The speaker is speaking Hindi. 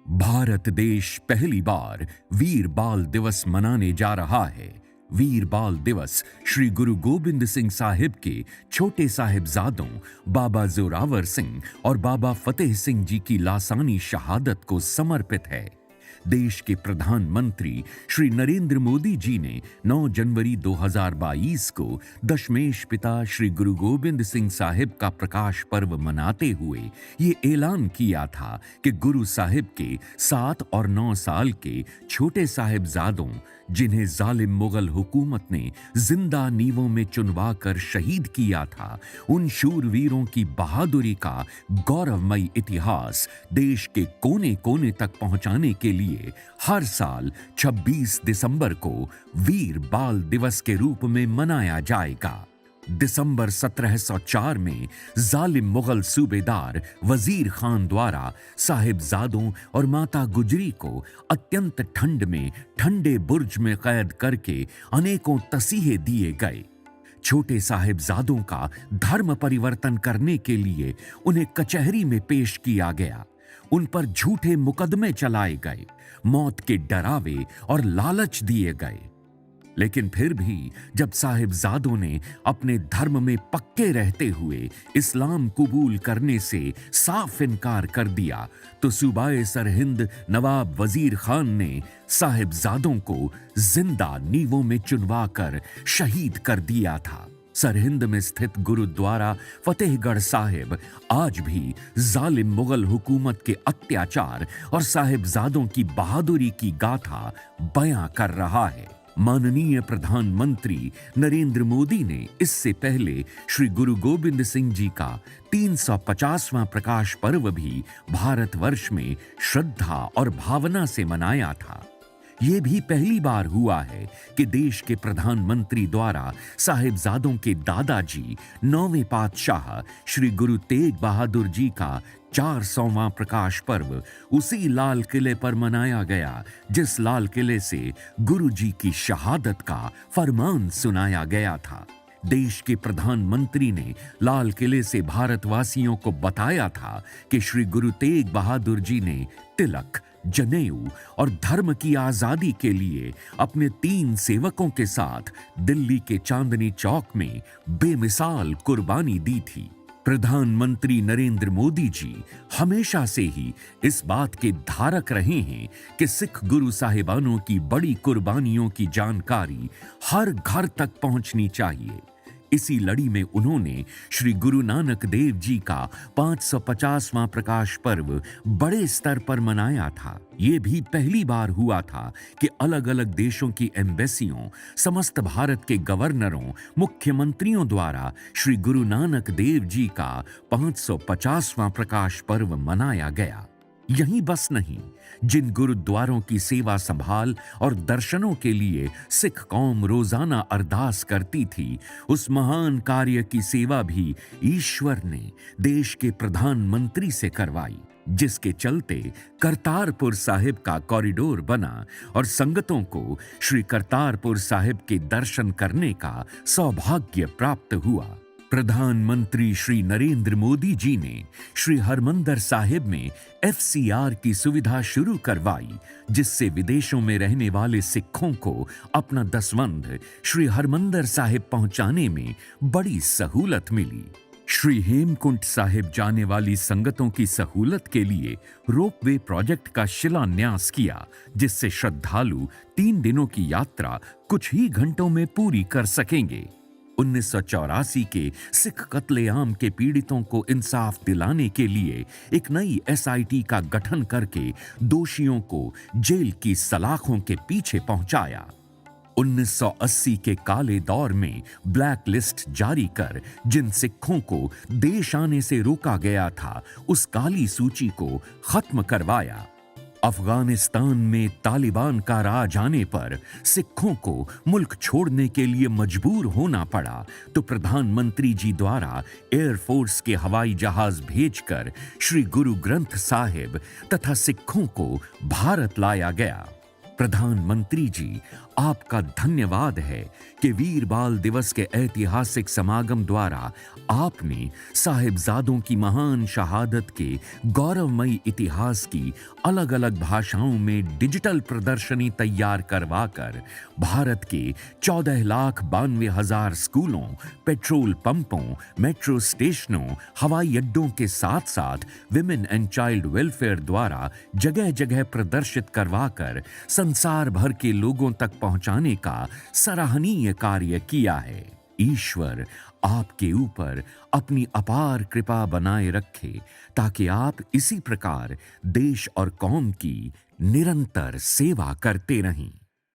भारत देश पहली बार वीर बाल दिवस मनाने जा रहा है। वीर बाल दिवस श्री गुरु गोबिंद सिंह साहिब के छोटे साहिबजादों बाबा जोरावर सिंह और बाबा फतेह सिंह जी की लासानी शहादत को समर्पित है। देश के प्रधानमंत्री श्री नरेंद्र मोदी जी ने 9 जनवरी 2022 को दशमेश पिता श्री गुरु गोबिंद सिंह साहिब का प्रकाश पर्व मनाते हुए ये ऐलान किया था कि गुरु साहिब के 7 और 9 साल के छोटे साहिबजादों, जिन्हें जालिम मुगल हुकूमत ने जिंदा नीवों में चुनवा कर शहीद किया था, उन शूरवीरों की बहादुरी का गौरवमयी इतिहास देश के कोने कोने तक पहुंचाने के लिए हर साल 26 दिसंबर को वीर बाल दिवस के रूप में मनाया जाएगा। दिसंबर 1704 में जालिम मुगल सूबेदार वजीर खान द्वारा साहिबजादों और माता गुजरी को अत्यंत ठंड में ठंडे बुर्ज में कैद करके अनेकों तसीहे दिए गए। छोटे साहिबजादों का धर्म परिवर्तन करने के लिए उन्हें कचहरी में पेश किया गया। उन पर झूठे मुकदमे चलाए गए, मौत के डरावे और लालच दिए गए। लेकिन फिर भी जब साहिबजादों ने अपने धर्म में पक्के रहते हुए इस्लाम कबूल करने से साफ इनकार कर दिया, तो सूबाए सरहिंद नवाब वजीर खान ने साहिबजादों को जिंदा नीवों में चुनवा कर शहीद कर दिया था। सरहिंद में स्थित गुरुद्वारा फतेहगढ़ साहिब आज भी जालिम मुगल हुकूमत के अत्याचार और साहिबजादों की बहादुरी की गाथा बयां कर रहा है। माननीय प्रधानमंत्री नरेंद्र मोदी ने इससे पहले श्री गुरु गोबिंद सिंह जी का 350वां प्रकाश पर्व भी भारतवर्ष में श्रद्धा और भावना से मनाया था। ये भी पहली बार हुआ है कि देश के प्रधानमंत्री द्वारा साहिबजादों के दादाजी 9वें पातशाह श्री गुरु तेग बहादुर जी का 400वां प्रकाश पर्व उसी लाल किले पर मनाया गया जिस लाल किले से गुरु जी की शहादत का फरमान सुनाया गया था। देश के प्रधानमंत्री ने लाल किले से भारतवासियों को बताया था कि श्री गुरु तेग बहादुर जी ने तिलक, जनेऊ और धर्म की आजादी के लिए अपने 3 सेवकों के साथ दिल्ली के चांदनी चौक में बेमिसाल कुर्बानी दी थी। प्रधानमंत्री नरेंद्र मोदी जी हमेशा से ही इस बात के धारक रहे हैं कि सिख गुरु साहिबानों की बड़ी कुर्बानियों की जानकारी हर घर तक पहुंचनी चाहिए। इसी लड़ी में उन्होंने श्री गुरु नानक देव जी का 550वां प्रकाश पर्व बड़े स्तर पर मनाया था। ये भी पहली बार हुआ था कि अलग अलग देशों की एम्बेसियों, समस्त भारत के गवर्नरों, मुख्यमंत्रियों द्वारा श्री गुरु नानक देव जी का 550वां प्रकाश पर्व मनाया गया। यही बस नहीं, जिन गुरुद्वारों की सेवा संभाल और दर्शनों के लिए सिख कौम रोजाना अरदास करती थी, उस महान कार्य की सेवा भी ईश्वर ने देश के प्रधानमंत्री से करवाई, जिसके चलते करतारपुर साहिब का कॉरिडोर बना और संगतों को श्री करतारपुर साहिब के दर्शन करने का सौभाग्य प्राप्त हुआ। प्रधानमंत्री श्री नरेंद्र मोदी जी ने श्री हरमंदिर साहिब में FCR की सुविधा शुरू करवाई, जिससे विदेशों में रहने वाले सिखों को अपना दसवंध श्री हरमंदिर साहिब पहुंचाने में बड़ी सहूलत मिली। श्री हेमकुंट साहिब जाने वाली संगतों की सहूलत के लिए रोपवे प्रोजेक्ट का शिलान्यास किया, जिससे श्रद्धालु 3 दिनों की यात्रा कुछ ही घंटों में पूरी कर सकेंगे। 1984 के सिख कत्लेआम के पीड़ितों को इंसाफ दिलाने के लिए एक नई SIT का गठन करके दोषियों को जेल की सलाखों के पीछे पहुंचाया। 1980 के काले दौर में ब्लैक लिस्ट जारी कर जिन सिखों को देश आने से रोका गया था, उस काली सूची को खत्म करवाया। अफगानिस्तान में तालिबान का राज आने पर सिखों को मुल्क छोड़ने के लिए मजबूर होना पड़ा, तो प्रधानमंत्री जी द्वारा एयरफोर्स के हवाई जहाज भेजकर श्री गुरु ग्रंथ साहिब तथा सिखों को भारत लाया गया। प्रधानमंत्री जी आपका धन्यवाद है कि वीर बाल दिवस के ऐतिहासिक समागम द्वारा आपने साहिबजादों की महान शहादत के गौरवमयी इतिहास की अलग अलग भाषाओं में डिजिटल प्रदर्शनी तैयार करवाकर भारत के 14,92,000 स्कूलों, पेट्रोल पंपों, मेट्रो स्टेशनों, हवाई अड्डों के साथ साथ विमेन एंड चाइल्ड वेलफेयर द्वारा जगह जगह प्रदर्शित करवाकर संसार भर के लोगों तक पहुंचाने का सराहनीय कार्य किया है। ईश्वर आपके ऊपर अपनी अपार कृपा बनाए रखे ताकि आप इसी प्रकार देश और कौम की निरंतर सेवा करते रहें।